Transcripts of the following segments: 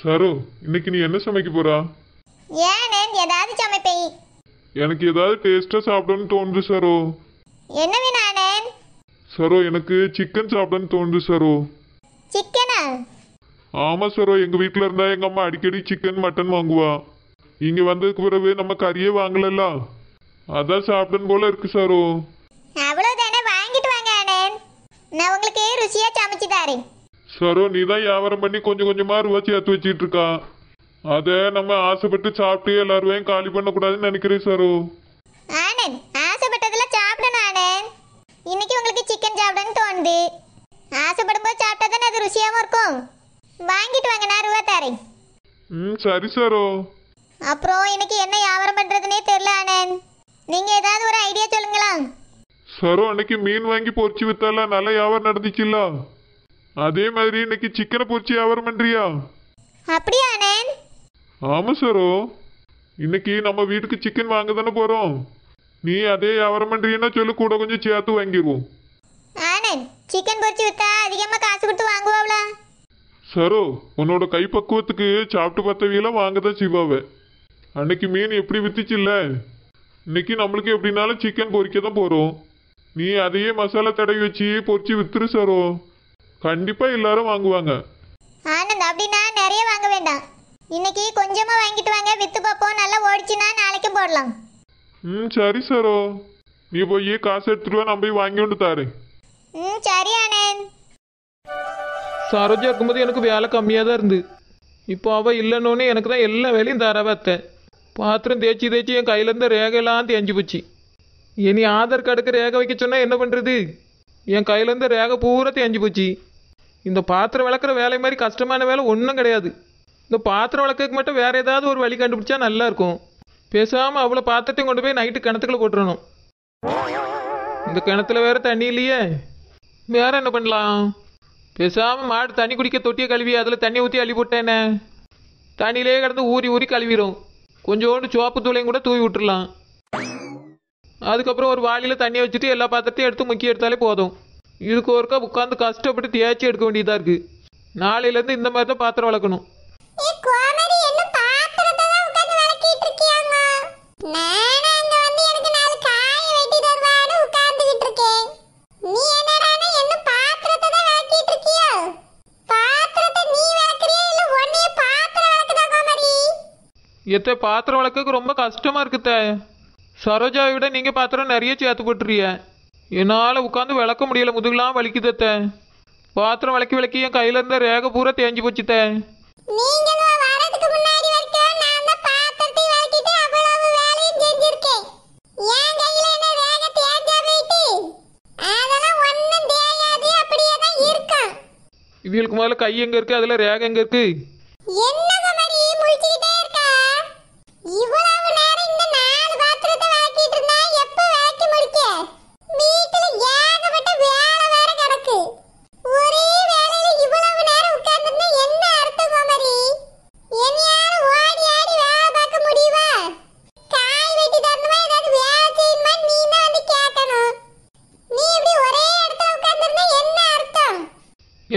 சரோ, இன்னைக்கு நீ என்ன சமைக்க போறா? ஏன் ஏதாவது சமைப்பேன். எனக்கு ஏதாவது டேஸ்டா சாப்பிடணும்னு தோணுது சரோ. என்ன வேணும் ஆனன்? சரோ, எனக்கு சிக்கன் சாப்பிடணும்னு தோணுது சரோ. சிக்கனா? ஆமா சரோ, எங்க வீட்டுல இருந்தா எங்க அம்மா அடிக்கடி சிக்கன் மட்டன் வாங்குவா. இங்க வந்ததுக்கு பிறகு நம்ம கறியே வாங்கலல்ல, அதான் சாப்பிடணும் போல இருக்கு சரோ. அவ்வளவுதானே, வாங்கிட்டு வாங்க ஆனன், நான் உங்களுக்கு ருசியா சமைச்சு தரேன். சரோ, நீ தான் வியாபாரம் பண்ணி கொஞ்சம் கொஞ்சமா ரூபா சேர்த்து வச்சிட்டு இருக்கா. அதை நம்ம ஆசைப்பட்டு சாப்பிட்டு எல்லாரும் காலி பண்ணக்கூடாதுன்னு நினைக்கிறேன் சரோ. ஆனன், ஆசைப்பட்டதெல்லாம் சாப்பிடணும் ஆனன். இன்னைக்கு உங்களுக்கு சிக்கன் சாப்பிடணும்னு தோணுது. ஆசைப்படும் போது சாப்பிட்டா தானே அது ருசியாகவும் இருக்கும். வாங்கிட்டு வாங்க, நான் ரூபா தரேன். சரி சரோ. அப்புறம் இன்னைக்கு என்ன வியாபாரம் பண்றதுனே தெரியல ஆனன், நீங்க ஏதாவது ஒரு ஐடியா சொல்லுங்களா? சரோ, அன்னைக்கு மீன் வாங்கி பொரிச்சு வித்தால, நல்ல வியாபாரம் நடந்துச்சுல்ல, அதே மாதிரி இன்னைக்கு சிக்கனை பொரிச்சு வியாபாரம் பண்றியா? அப்படியா ஆனன்? ஆமா சரோ, இன்னைக்கு நம்ம வீட்டுக்கு சிக்கன் வாங்க தானே போறோம். நீ அதே வியாபாரம் பண்றீன்னா சொல்லு, கூட கொஞ்சம் சேர்த்து வாங்கிடுவோம். ஆனன், சிக்கன் பொரிச்சு வித்தா அதிகமா காசு கொடுத்து வாங்குவாங்களா? சரோ, உன்னோட கை பக்குவத்துக்கு சாப்பிட்டு பார்த்தவியெல்லாம் வாங்கதான் செய்வாவ. அன்னைக்கு மீன் எப்படி வித்துச்சுல்ல, இன்னைக்கு நம்மளுக்கு எப்படினாலும் சிக்கன் பொரிக்க தான் போறோம். நீ அதையே மசாலா தடவி வச்சு பொரிச்சு வித்துரு சரோ, கண்டிப்பா எல்லாரும் வாங்குவாங்க. ஆனந்த், அப்படின்னா நிறைய வாங்க வேண்டாம், இன்னைக்கு கொஞ்சமா வாங்கிட்டு வாங்க, வித்து பார்ப்போம். நல்லா ஓடிச்சுன்னா நாளைக்கும் போடலாம். சரி சரோ, நீ போய் காசு எடுத்துட்டு வா, நான் போய் வாங்கி கொண்டு தாரேன். சரி ஆனந்த். சரோஜா இருக்கும்போது எனக்கு வேலை கம்மியாக தான் இருந்து, இப்போ அவள் இல்லைன்னொன்னே எனக்கு தான் எல்லா வேலையும் தரவ அத்தை. பாத்திரம் தேய்ச்சி தேய்ச்சி என் கையில் இருந்த ரேகையெல்லாம் தேஞ்சு போச்சு. இனி ஆதார் கார்டுக்கு ரேகை வைக்க சொன்னால் என்ன பண்ணுறது? என் கையில் இருந்த ரேகை பூரா தேஞ்சு போச்சு. இந்த பாத்திரம் விளக்குற வேலை மாதிரி கஷ்டமான வேலை ஒன்றும் கிடையாது. இந்த பாத்திரம் விளக்கு மட்டும் வேறு ஏதாவது ஒரு வழி கண்டுபிடிச்சா நல்லா இருக்கும். பேசாமல் அவ்வளோ பாத்திரத்தையும் கொண்டு போய் நைட்டு கிணத்துக்குள்ள போட்டுறணும். இந்த கிணத்துல வேறு தண்ணி இல்லையே, வேற என்ன பண்ணலாம்? பேசாமல் மாடு தண்ணி குடிக்க தொட்டியை கழுவி அதில் தண்ணி ஊற்றி அள்ளி போட்டேனே, தண்ணியிலே கிடந்து ஊறி ஊறி கழுவிடும். கொஞ்சோண்டு சோப்பு தூளையும் கூட தூவி விட்டுடலாம். அதுக்கப்புறம் ஒரு வாளியில் தண்ணியை வச்சுட்டு எல்லா பாத்திரத்தையும் எடுத்து முக்கிய எடுத்தாலே போதும். இதுக்கு ஒருக்கா உட்காந்து கஷ்டப்பட்டு தேய்ச்சி எடுக்க வேண்டியதாக இருக்குது. நாளையிலேருந்து இந்த மாதிரி தான் பாத்திரம் வளர்க்கணும். எத்த பாத்திரம் வளர்க்க ரொம்ப கஷ்டமாக இருக்குத்த. சரோஜாவை விட நீங்கள் பாத்திரம் நிறைய சேர்த்து போட்டுறிய. என்னால் உட்காந்து விளக்க முடியல, முதுகெல்லாம் வலிக்குதத்த. பாத்திரம் விளக்கி விளக்கி என் கையில் இருந்த ரேகை பூரா தேஞ்சு போச்சுத்த. இவங்களுக்கு முதல்ல கை எங்கே இருக்குது, அதில் ரேகை எங்கே இருக்குது?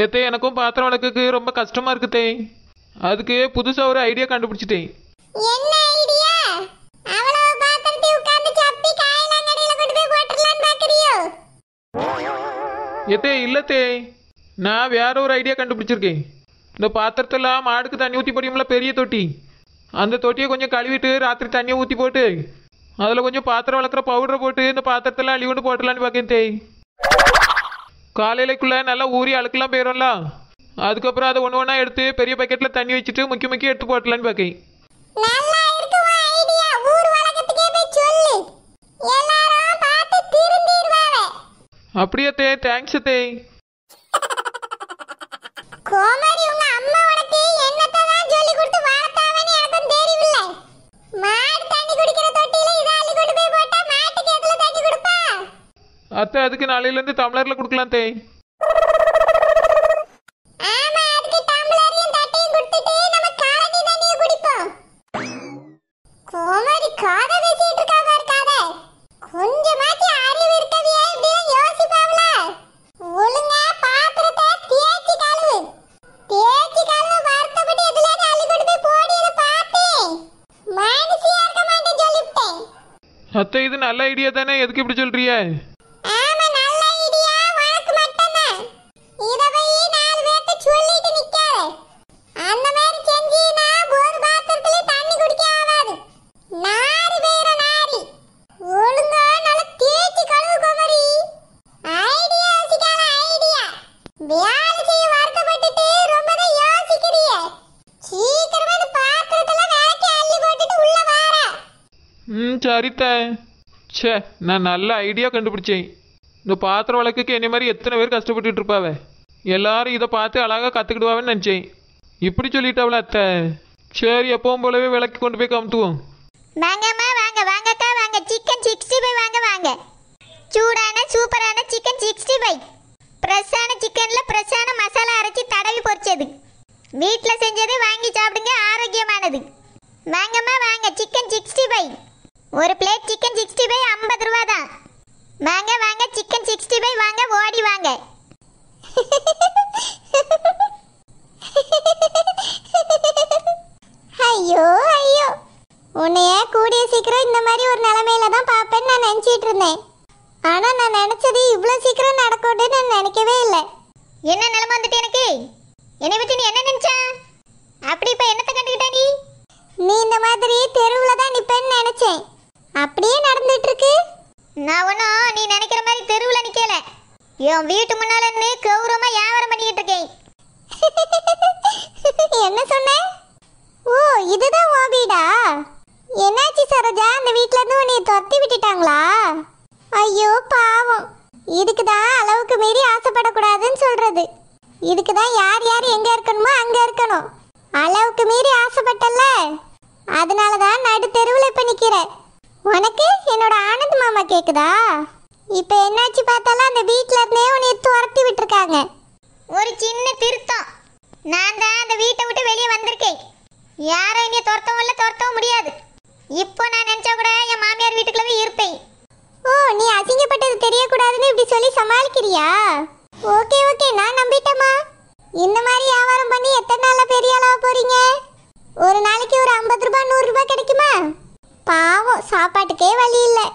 ஏத்தே, எனக்கும் பாத்திரம் வளர்க்கறதுக்கு ரொம்ப கஷ்டமா இருக்குதே. அதுக்கு புதுசா ஒரு ஐடியா கண்டுபிடிச்சிட்டேன். என்ன ஐடியா? அவ்வளவு பாத்திரத்தை உட்கார்ந்து சப்பி காயெல்லாம் கடையில கொண்டு போய் போட்டுறலாம்னு பாக்குறியோ? ஏத்தே இல்லத்தே, நான் வேற ஒரு ஐடியா கண்டுபிடிச்சிருக்கேன். இந்த பாத்திரத்தெல்லாம் மாடுக்கு தண்ணி ஊற்றி போடியும்ல, பெரிய தொட்டி, அந்த தொட்டியை கொஞ்சம் கழுவிட்டு ராத்திரி தண்ணியை ஊற்றி போட்டு அதில் கொஞ்சம் பாத்திரம் வளர்க்குற பவுடரை போட்டு இந்த பாத்திரத்தெல்லாம் அள்ளி கொண்டு போட்டலான்னு பார்க்கேன் தே. காலையிலக்குள்ளே நல்லா ஊறி அழுக்கெல்லாம் போயிடும்ல, அதுக்கப்புறம் அதை ஒன்று ஒன்றா எடுத்து பெரிய பக்கெட்டில் தண்ணி வச்சுட்டு முக்கிய எடுத்து போட்டலான்னு பார்க்கேன். அப்படியே தே, தேங்க்ஸ் தே. கோமரி, உங்க அம்மா உனக்கு என்னத்தான் சொல்லி கொடுத்து வளர்த்தாவன்னு எனக்கும் தெரியவில்லை. மாடு தண்ணி குடிக்கிற தொட்டியில இதை அள்ளி கொண்டு போய் போட்டா மாட்டுக்கு எதுல தண்ணி கொடுப்பா? அத்தை, அதுக்கு நாளையிலேருந்து டம்ளரில் கொடுக்கலாம் தே. ஆமா, அதுக்கு டம்ளரையும் தட்டையும் கொடுத்துட்டு நம்ம கலனி தண்ணியை குடிப்போம். கோமரி காதை பேசிட்டு இருக்கா பாரு, காதை. கொஞ்சமாச்சு அறிவு இருக்கவியே, இப்படிலாம் யோசிப்பாவல. ஒழுங்கா பாத்திரத்தை தேய்ச்சி கழுவு, வருத்தப்பட்டு எதுல அத்தை இது நல்ல ஐடியா தானே, எதுக்கு இப்படி சொல்றிய? ஆமா நல்ல ஐடியா, உனக்கு மட்டும்தான். இத போய் 4 பேர்ட்ட சொல்லிட்டு நிக்காத. அந்த மாதிரி செஞ்சீனா ஒரு பாத்திரத்துல தண்ணி குடிக்க ஆகாது. நாரி வேற நாரி. ஒழுங்கா நல்ல தேய்ச்சி கழுவு குமரி. ஐடியா யோசிக்காத ஐடியா. வேலை செய்ய வருத்தப்பட்டுட்டு ரொம்பதான் யோசிக்கிறியே. சீக்கிரமா இந்த பாத்திரத்துல விளக்கி அள்ளி போட்டுட்டு உள்ள வாரா. சரித்த. சே, நான் நல்ல ஐடியா கண்டுபிடிச்சேன். இந்த பாத்திரம் வழக்குக்கு என்ன மாதிரி எத்தனை பேர் கஷ்டப்பட்டுட்டு இருப்பாவ. எல்லாரும் இதை பார்த்து அழகாக கற்றுக்கிடுவாவேன்னு நினச்சேன். இப்படி சொல்லிட்டாவள அத்தை. சரி, எப்பவும் போலவே விளக்கி கொண்டு போய் கமுத்துவோம். வாங்கம்மா வாங்க, வாங்கக்கா வாங்க. சிக்கன் 65 வாங்க வாங்க. சூடான சூப்பரான சிக்கன் 65. ஃப்ரெஷ்ஷான சிக்கன்ல ஃப்ரெஷ்ஷான மசாலா அரைச்சி தடவி பொரிச்சது. வீட்டில் செஞ்சது வாங்கி சாப்பிடுங்க, ஆரோக்கியமானது. வாங்கம்மா வாங்க. சிக்கன் 65 ஒரு பிளேட். சிக்கன் 65 50 ரூபா தான். வாங்க வாங்க. சிக்கன் 65 வாங்க, ஓடி வாங்க. ஐயோ ஐயோ, உன்னைய கூடிய சீக்கிரம் இந்த மாதிரி ஒரு நிலைமையில தான் பார்ப்பேன்னு நான் நினைச்சிட்டு இருந்தேன். ஆனா நான் நினைச்சது இவ்வளவு சீக்கிரம் நடக்கும்னு நான் நினைக்கவே இல்லை. என்ன நிலைமை வந்துட்டு எனக்கு? என்னை பத்தி நீ என்ன நினைச்சா? அப்படி இப்ப என்னத்தை கண்டுக்கிட்ட நீ? நீ இந்த மாதிரி தெருவுல தான் நிப்பேன்னு நினைச்சேன். அப்படியே நடந்துட்டு இருக்கு. நான் ஒன்னும் நீ நினைக்கிற மாதிரி தெருவுல நிக்கல. என் வீட்டு முன்னால நின்னு கௌரவமா வியாபாரம் பண்ணிக்கிட்டு இருக்கேன். என்ன சொன்ன? ஓ, இதுதான் உன் வீடா? என்னாச்சு சரோஜா, அந்த வீட்ல இருந்து உன்னை துரத்தி விட்டுட்டாங்களா? ஐயோ பாவம். இதுக்கு தான் அளவுக்கு மீறி ஆசைப்படக்கூடாதுன்னு சொல்றது. இதுக்கு தான் யார் யார் எங்க இருக்கணுமோ அங்க இருக்கணும். அளவுக்கு மீறி ஆசைப்பட்டல, அதனால தான் நடு தெருவில் இப்ப நிக்கிற. உனக்கு என்னோட ஆனந்த் மாமா கேக்குதா? இப்ப என்னாச்சு பார்த்தாலும் அந்த வீட்ல இருந்தே உன்னை துரத்தி விட்டுருக்காங்க. ஒரு சின்ன திருத்தம். நான் தான் அந்த வீட்டை விட்டு வெளியே வந்திருக்கேன். யாரும் என்னைய துரத்தவும் இல்லை, துரத்தவும் முடியாது. இப்போ நான் நினைச்சா கூட என் மாமியார் வீட்டுக்குள்ளவே இருப்பேன். ஓ, நீ அசிங்கப்பட்டது தெரியக்கூடாதுன்னு இப்படி சொல்லி சமாளிக்கிறியா? ஓகே ஓகே, நான் நம்பிட்டேம்மா. இந்த மாதிரி வியாபாரம் பண்ணி எத்தனை நாளா பெரிய ஆளாக போறீங்க? ஒரு நாளைக்கு ஒரு 50 ரூபாய் 100 ரூபாய் கிடைக்குமா? பாவம், சாப்பாட்டுக்கே வழி இல்லை.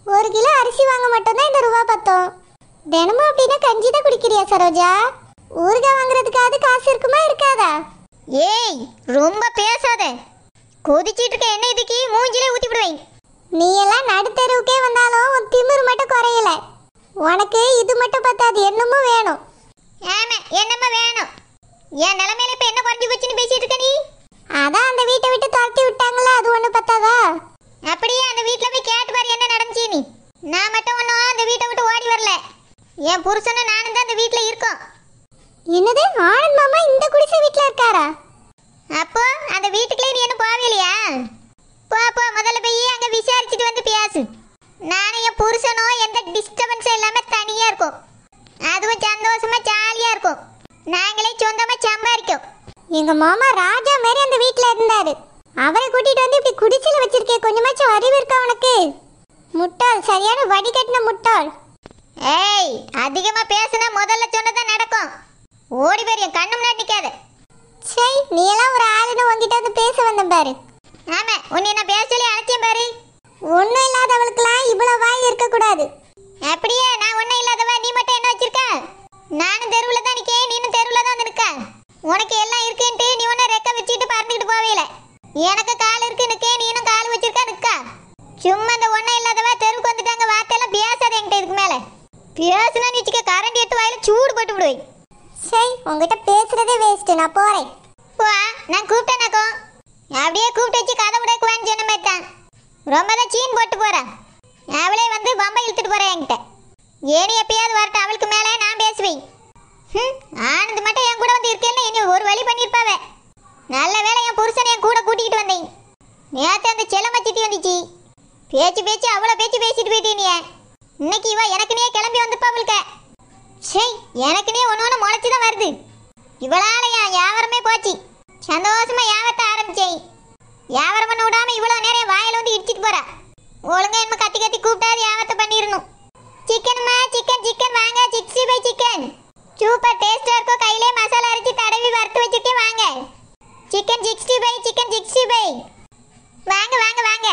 1 கிலோ அரிசி வாங்க மட்டும்தான் இந்த ரூபா பத்தோம். தினமும் அப்படின்னா கஞ்சி தான் குடிக்கிறியா சரோஜா? ஊறுகாய் வாங்குறதுக்காவது காசு இருக்குமா இருக்காதா? ஏய், ரொம்ப பேசாத. கொதிச்சிட்டு இருக்க எண்ணெய் இதுக்கு மூஞ்சிலே ஊத்தி விடுவேன். நீ எல்லாம் நடுத்தெருவுக்கே வந்தாலும் உன் திமிரு மட்டும் குறையல. உனக்கு இது மட்டும் பத்தாது, என்னமோ வேணும். ஆமா, என்னமோ வேணும். என் நிலைமையில இப்ப என்ன குறைஞ்சி போச்சுன்னு பேசிட்டு இருக்க நீ? அதான் அந்த வீட்டை விட்டு துரத்தி விட்டாங்களா, அது ஒண்ணு பத்தாதா? அப்படியே அந்த வீட்டுல போய் கேட்டு பாரு என்ன நடந்துச்சு. நீ நான் மட்டும் ஒன்னும் அந்த வீட்டை விட்டு ஓடி வரல. என் புருஷனும் நானும் தான் அந்த வீட்டுல இருக்கோம். என்னது, ஆனந்த் மாமா இந்த குடிசை வீட்டுல இருக்காரா? அப்போ அந்த வீட்டுக்குள்ளே நீ என்ன போகலையா? போ போ, முதல்ல போய் அங்க விசாரிச்சுட்டு வந்து பேசு. நானும் என் புருஷனும் எந்த டிஸ்டர்பன்ஸும் இல்லாம தனியா இருக்கும். அதுவும் சந்தோஷமா ஜாலியா இருக்கும். நாங்களே சொந்தமா சம்பாதிக்கும். எங்க மாமா ராஜா மாதிரி அந்த வீட்டுல இருந்தாரு. அவரை கூட்டிட்டு வந்து இப்படி குடிசையில வச்சிருக்கே, கொஞ்சமாச்சும் அறிவு இருக்கா உனக்கு? முட்டாள், சரியான வடிகட்டின முட்டாள். ஏய், அதிகமா பேசுனா முதல்ல சொன்னதான் நடக்கும். ஓடி பேர், என் கண்ணு முன்னாடி நிக்காத. சரி, நீ எல்லாம் ஒரு ஆளுன்னு உங்ககிட்ட வந்து பேச வந்தேன் பாரு. ஆமா, உன்னை நான் பேச சொல்லி அழைச்சேன் பாரு. ஒன்னும் இல்லாதவளுக்குலாம் இவ்வளவு வாய் இருக்க கூடாது. அப்படியே நான் ஒன்னும் இல்லாதவ, நீ மட்டும் என்ன வச்சிருக்க? நானும் தெருவுல தான் நிக்கேன், நீனும் தெருவுல தான் வந்து நிக்க. உனக்கு எல்லாம் இருக்குன்ட்டு நீ ஒன்னும் ரெக்க வச்சுட்டு பறந்துக்கிட்டு போவேல. எனக்கு கால் இருக்கு நிக்க, நீனும் கால் வச்சிருக்கா நிக்க. சும்மா இந்த ஒன்னும் இல்லாதவ தெருவுக்கு வந்துட்டாங்க வார்த்தையெல்லாம் பேசாத என்கிட்ட. இதுக்கு மேல பேசுனா நீச்சிக்க கரண்டி எடுத்து வாயில சூடு போட்டு விடுவேன். சரி, உங்ககிட்ட பேசுறதே வேஸ்ட், நான் போறேன். போ, நான் கூப்பிட்டேனாக்கோ அப்படியே கூப்பிட்டு வச்சு கதை விடக்குவான்னு சொன்ன மாதிரி தான். ரொம்ப தான் சீன் போட்டு போறேன். அவளே வந்து பம்பை இழுத்துட்டு போறேன் என்கிட்ட. ஏனி எப்பயாவது வரட்டும், அவளுக்கு மேலே நான் பேசுவேன். ஆனந்த் மட்டும் என் கூட வந்து இருக்கேன்னு இனி ஒரு வழி பண்ணியிருப்பாவே. நல்ல வேலை என் புருஷனை என் கூட கூட்டிகிட்டு வந்தேன். நேற்று அந்த செல்லமச்சிட்டி வந்துச்சு. பேச்சு அவ்வளோ பேச்சு பேசிட்டு போயிட்டீங்க. இன்னைக்கு இவ எனக்குனே கிளம்பி வந்துப்பா அவளுக்கு. சரி, எனக்குனே ஒன்று முளைச்சி தான் வருது. இவளால என் வியாபாரமே போச்சு. சந்தோஷமா வியாபாரத்தை ஆரம்பிச்சேன். வியாபாரம் பண்ண விடாம இவ்வளோ நேரம் வாயில வந்து இடிச்சிட்டு போறா. ஒழுங்கா என்ன கத்தி கத்தி கூப்பிட்டாது வியாபாரத்தை பண்ணிடணும். சிக்கன்மா, சிக்கன் சிக்கன் வாங்க. 65 சிக்கன் சூப்பர் டேஸ்டா இருக்கும். கையிலே மசாலா அரைச்சி தடவி வறுத்து வச்சுட்டே வாங்க. சிக்கன் 65 சிக்கன் 65 வாங்க வாங்க வாங்க.